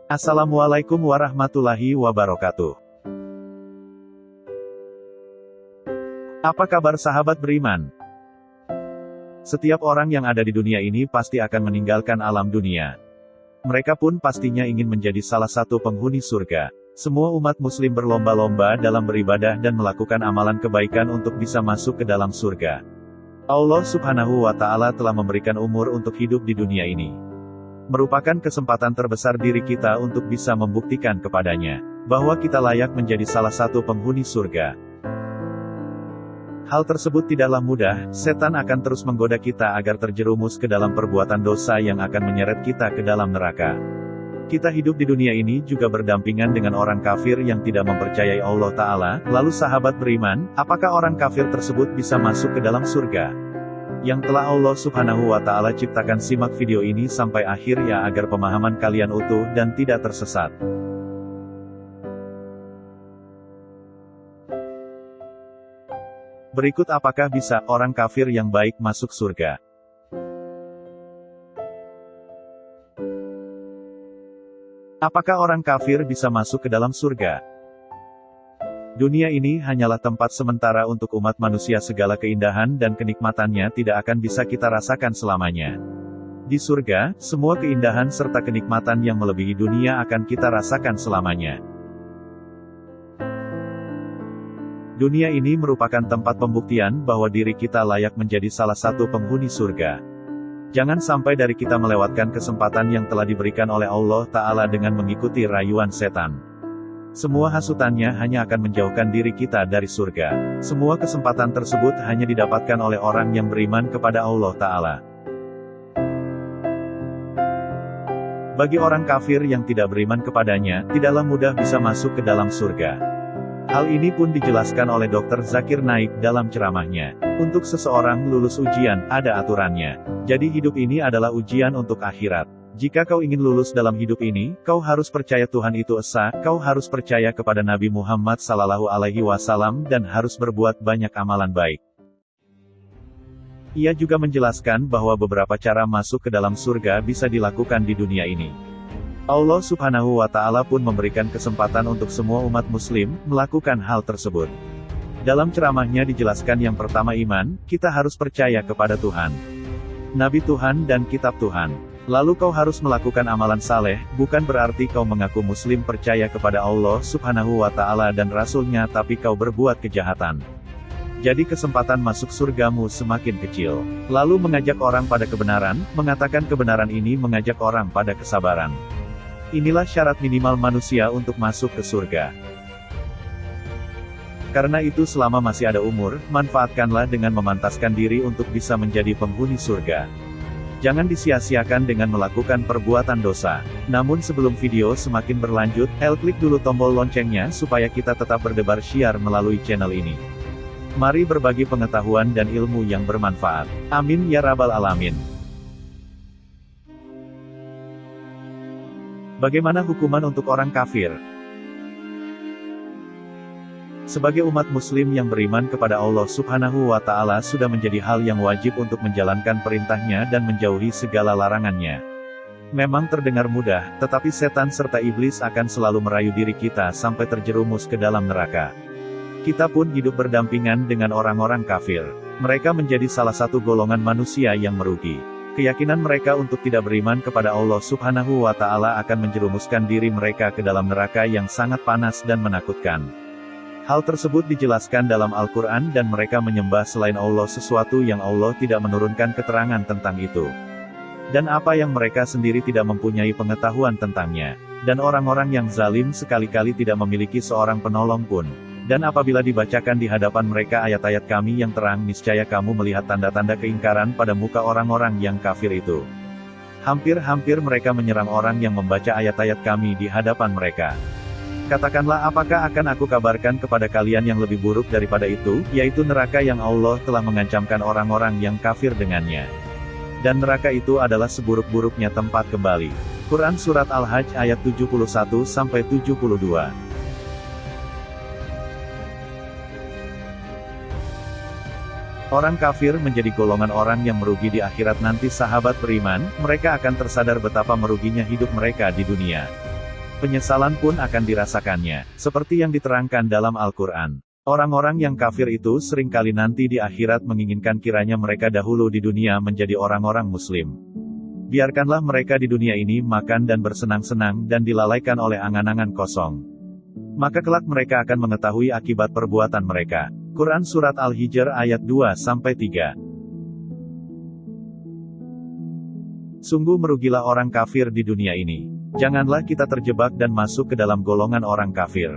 Assalamualaikum warahmatullahi wabarakatuh. Apa kabar sahabat beriman? Setiap orang yang ada di dunia ini pasti akan meninggalkan alam dunia. Mereka pun pastinya ingin menjadi salah satu penghuni surga. Semua umat muslim berlomba-lomba dalam beribadah dan melakukan amalan kebaikan untuk bisa masuk ke dalam surga. Allah Subhanahu wa Ta'ala telah memberikan umur untuk hidup di dunia ini. Merupakan kesempatan terbesar diri kita untuk bisa membuktikan kepadanya bahwa kita layak menjadi salah satu penghuni surga. Hal tersebut tidaklah mudah, setan akan terus menggoda kita agar terjerumus ke dalam perbuatan dosa yang akan menyeret kita ke dalam neraka. Kita hidup di dunia ini juga berdampingan dengan orang kafir yang tidak mempercayai Allah Ta'ala. Lalu sahabat beriman, apakah orang kafir tersebut bisa masuk ke dalam surga? Yang telah Allah Subhanahu wa Ta'ala ciptakan, simak video ini sampai akhir ya agar pemahaman kalian utuh dan tidak tersesat. Berikut apakah bisa orang kafir yang baik masuk surga? Apakah orang kafir bisa masuk ke dalam surga? Dunia ini hanyalah tempat sementara untuk umat manusia, segala keindahan dan kenikmatannya tidak akan bisa kita rasakan selamanya. Di surga, semua keindahan serta kenikmatan yang melebihi dunia akan kita rasakan selamanya. Dunia ini merupakan tempat pembuktian bahwa diri kita layak menjadi salah satu penghuni surga. Jangan sampai dari kita melewatkan kesempatan yang telah diberikan oleh Allah Ta'ala dengan mengikuti rayuan setan. Semua hasutannya hanya akan menjauhkan diri kita dari surga. Semua kesempatan tersebut hanya didapatkan oleh orang yang beriman kepada Allah Ta'ala. Bagi orang kafir yang tidak beriman kepadanya, tidaklah mudah bisa masuk ke dalam surga. Hal ini pun dijelaskan oleh Dr. Zakir Naik dalam ceramahnya. Untuk seseorang lulus ujian, ada aturannya. Jadi hidup ini adalah ujian untuk akhirat. Jika kau ingin lulus dalam hidup ini, kau harus percaya Tuhan itu esa, kau harus percaya kepada Nabi Muhammad Sallallahu Alaihi Wasallam dan harus berbuat banyak amalan baik. Ia juga menjelaskan bahwa beberapa cara masuk ke dalam surga bisa dilakukan di dunia ini. Allah Subhanahu wa Ta'ala pun memberikan kesempatan untuk semua umat muslim melakukan hal tersebut. Dalam ceramahnya dijelaskan, yang pertama iman, kita harus percaya kepada Tuhan, Nabi Tuhan dan Kitab Tuhan. Lalu kau harus melakukan amalan saleh, bukan berarti kau mengaku muslim percaya kepada Allah Subhanahu wa Ta'ala dan Rasul-Nya tapi kau berbuat kejahatan. Jadi kesempatan masuk surgamu semakin kecil. Lalu mengajak orang pada kebenaran, mengatakan kebenaran ini mengajak orang pada kesabaran. Inilah syarat minimal manusia untuk masuk ke surga. Karena itu selama masih ada umur, manfaatkanlah dengan memantaskan diri untuk bisa menjadi penghuni surga. Jangan disia-siakan dengan melakukan perbuatan dosa. Namun sebelum video semakin berlanjut, klik dulu tombol loncengnya supaya kita tetap berdebar syiar melalui channel ini. Mari berbagi pengetahuan dan ilmu yang bermanfaat. Amin ya rabbal alamin. Bagaimana hukuman untuk orang kafir? Sebagai umat muslim yang beriman kepada Allah Subhanahu wa Ta'ala sudah menjadi hal yang wajib untuk menjalankan perintahnya dan menjauhi segala larangannya. Memang terdengar mudah, tetapi setan serta iblis akan selalu merayu diri kita sampai terjerumus ke dalam neraka. Kita pun hidup berdampingan dengan orang-orang kafir. Mereka menjadi salah satu golongan manusia yang merugi. Keyakinan mereka untuk tidak beriman kepada Allah Subhanahu wa Ta'ala akan menjerumuskan diri mereka ke dalam neraka yang sangat panas dan menakutkan. Hal tersebut dijelaskan dalam Al-Quran dan mereka menyembah selain Allah sesuatu yang Allah tidak menurunkan keterangan tentang itu. Dan apa yang mereka sendiri tidak mempunyai pengetahuan tentangnya. Dan orang-orang yang zalim sekali-kali tidak memiliki seorang penolong pun. Dan apabila dibacakan di hadapan mereka ayat-ayat kami yang terang, niscaya kamu melihat tanda-tanda keingkaran pada muka orang-orang yang kafir itu. Hampir-hampir mereka menyerang orang yang membaca ayat-ayat kami di hadapan mereka. Katakanlah, apakah akan aku kabarkan kepada kalian yang lebih buruk daripada itu, yaitu neraka yang Allah telah mengancamkan orang-orang yang kafir dengannya. Dan neraka itu adalah seburuk-buruknya tempat kembali. Quran Surat Al-Hajj ayat 71-72. Orang kafir menjadi golongan orang yang merugi di akhirat nanti. Sahabat beriman, mereka akan tersadar betapa meruginya hidup mereka di dunia. Penyesalan pun akan dirasakannya, seperti yang diterangkan dalam Al-Quran. Orang-orang yang kafir itu seringkali nanti di akhirat menginginkan kiranya mereka dahulu di dunia menjadi orang-orang muslim. Biarkanlah mereka di dunia ini makan dan bersenang-senang dan dilalaikan oleh angan-angan kosong. Maka kelak mereka akan mengetahui akibat perbuatan mereka. Quran Surat Al-Hijr ayat 2-3. Sungguh merugilah orang kafir di dunia ini. Janganlah kita terjebak dan masuk ke dalam golongan orang kafir.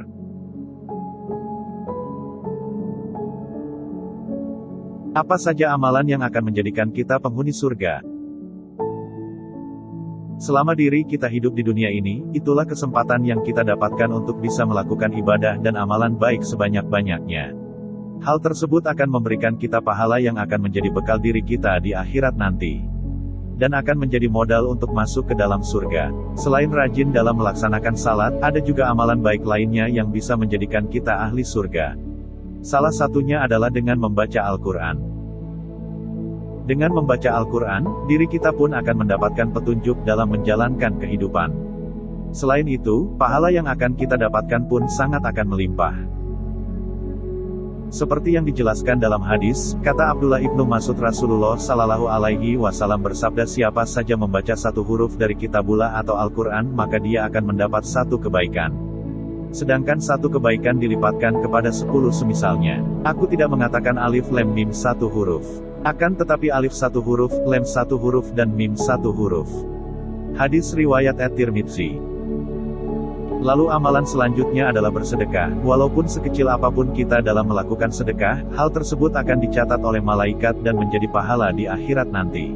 Apa saja amalan yang akan menjadikan kita penghuni surga? Selama diri kita hidup di dunia ini, itulah kesempatan yang kita dapatkan untuk bisa melakukan ibadah dan amalan baik sebanyak-banyaknya. Hal tersebut akan memberikan kita pahala yang akan menjadi bekal diri kita di akhirat nanti. Dan akan menjadi modal untuk masuk ke dalam surga. Selain rajin dalam melaksanakan salat, ada juga amalan baik lainnya yang bisa menjadikan kita ahli surga. Salah satunya adalah dengan membaca Al-Quran. Dengan membaca Al-Quran, diri kita pun akan mendapatkan petunjuk dalam menjalankan kehidupan. Selain itu, pahala yang akan kita dapatkan pun sangat akan melimpah. Seperti yang dijelaskan dalam hadis, kata Abdullah ibnu Mas'ud, Rasulullah Shallallahu Alaihi Wasallam bersabda, siapa saja membaca satu huruf dari kitabullah atau Al-Quran, maka dia akan mendapat satu kebaikan. Sedangkan satu kebaikan dilipatkan kepada 10 semisalnya. Aku tidak mengatakan alif lam mim satu huruf. Akan tetapi alif satu huruf, lam satu huruf dan mim satu huruf. Hadis riwayat At-Tirmidzi. Lalu amalan selanjutnya adalah bersedekah. Walaupun sekecil apapun kita dalam melakukan sedekah, hal tersebut akan dicatat oleh malaikat dan menjadi pahala di akhirat nanti.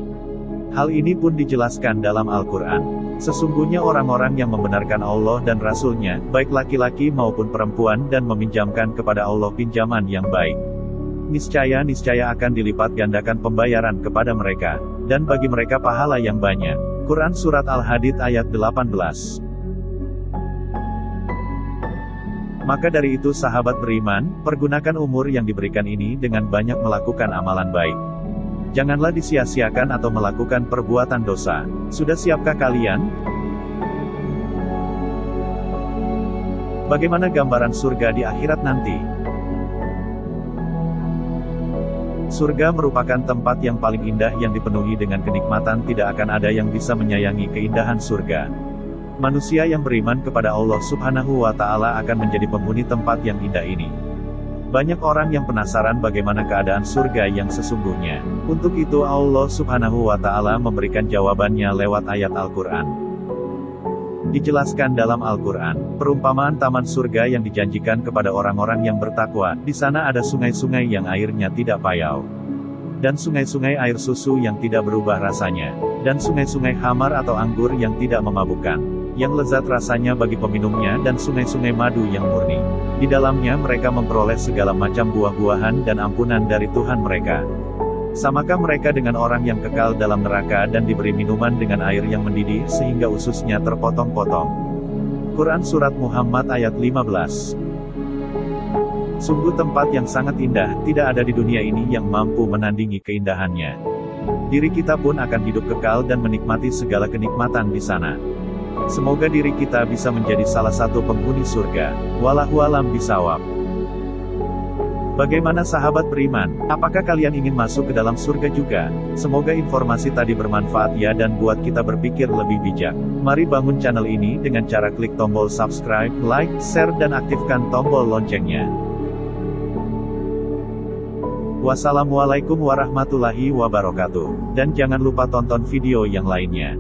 Hal ini pun dijelaskan dalam Al-Quran. Sesungguhnya orang-orang yang membenarkan Allah dan Rasul-Nya, baik laki-laki maupun perempuan, dan meminjamkan kepada Allah pinjaman yang baik, niscaya akan dilipat gandakan pembayaran kepada mereka, dan bagi mereka pahala yang banyak. Quran Surat Al-Hadid ayat 18. Maka dari itu sahabat beriman, pergunakan umur yang diberikan ini dengan banyak melakukan amalan baik. Janganlah disia-siakan atau melakukan perbuatan dosa. Sudah siapkah kalian? Bagaimana gambaran surga di akhirat nanti? Surga merupakan tempat yang paling indah yang dipenuhi dengan kenikmatan, tidak akan ada yang bisa menyayangi keindahan surga. Manusia yang beriman kepada Allah Subhanahu wa Ta'ala akan menjadi penghuni tempat yang indah ini. Banyak orang yang penasaran bagaimana keadaan surga yang sesungguhnya. Untuk itu Allah Subhanahu wa Ta'ala memberikan jawabannya lewat ayat Al-Quran. Dijelaskan dalam Al-Quran, perumpamaan taman surga yang dijanjikan kepada orang-orang yang bertakwa. Di sana ada sungai-sungai yang airnya tidak payau, dan sungai-sungai air susu yang tidak berubah rasanya, dan sungai-sungai khamar atau anggur yang tidak memabukkan, yang lezat rasanya bagi peminumnya, dan sungai-sungai madu yang murni. Di dalamnya mereka memperoleh segala macam buah-buahan dan ampunan dari Tuhan mereka. Samakah mereka dengan orang yang kekal dalam neraka dan diberi minuman dengan air yang mendidih sehingga ususnya terpotong-potong? Quran Surat Muhammad ayat 15. Sungguh tempat yang sangat indah, tidak ada di dunia ini yang mampu menandingi keindahannya. Diri kita pun akan hidup kekal dan menikmati segala kenikmatan di sana. Semoga diri kita bisa menjadi salah satu penghuni surga. Wallahu a'lam bishawab. Bagaimana sahabat beriman? Apakah kalian ingin masuk ke dalam surga juga? Semoga informasi tadi bermanfaat ya dan buat kita berpikir lebih bijak. Mari bangun channel ini dengan cara klik tombol subscribe, like, share dan aktifkan tombol loncengnya. Wassalamualaikum warahmatullahi wabarakatuh. Dan jangan lupa tonton video yang lainnya.